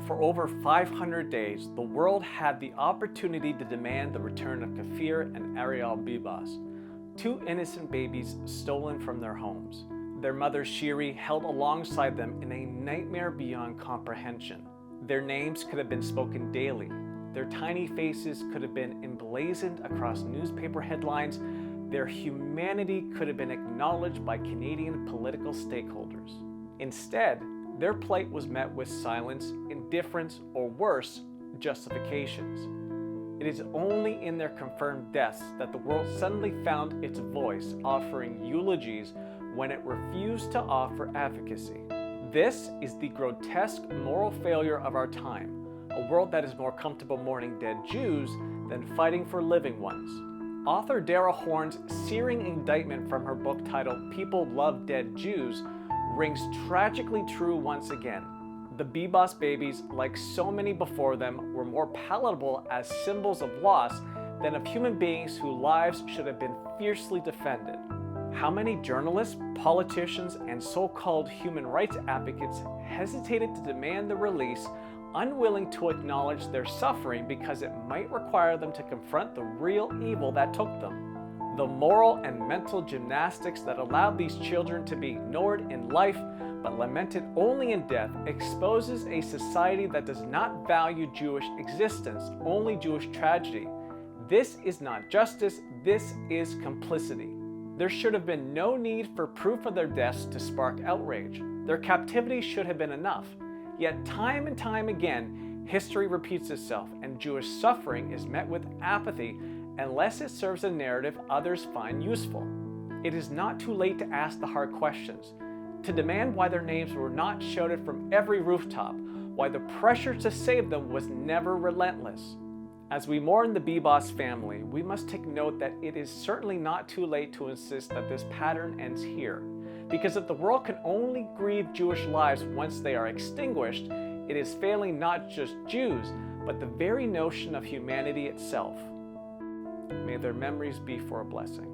For over 500 days, the world had the opportunity to demand the return of Kfir and Ariel Bibas, two innocent babies stolen from their homes. Their mother Shiri held alongside them in a nightmare beyond comprehension. Their names could have been spoken daily. Their tiny faces could have been emblazoned across newspaper headlines. Their humanity could have been acknowledged by Canadian political stakeholders. Instead, their plight was met with silence, indifference, or worse, justifications. It is only in their confirmed deaths that the world suddenly found its voice, offering eulogies when it refused to offer advocacy. This is the grotesque moral failure of our time, a world that is more comfortable mourning dead Jews than fighting for living ones. Author Dara Horn's searing indictment from her book titled "People Love Dead Jews" rings tragically true once again. The Bibas babies, like so many before them, were more palatable as symbols of loss than of human beings whose lives should have been fiercely defended. How many journalists, politicians, and so-called human rights advocates hesitated to demand the release, unwilling to acknowledge their suffering because it might require them to confront the real evil that took them. The moral and mental gymnastics that allowed these children to be ignored in life but lamented only in death exposes a society that does not value Jewish existence, only Jewish tragedy. This is not justice, this is complicity. There should have been no need for proof of their deaths to spark outrage. Their captivity should have been enough. Yet time and time again, history repeats itself and Jewish suffering is met with apathy unless it serves a narrative others find useful. It is not too late to ask the hard questions, to demand why their names were not shouted from every rooftop, why the pressure to save them was never relentless. As we mourn the Bibas family, we must take note that it is certainly not too late to insist that this pattern ends here. Because if the world can only grieve Jewish lives once they are extinguished, it is failing not just Jews, but the very notion of humanity itself. May their memories be for a blessing.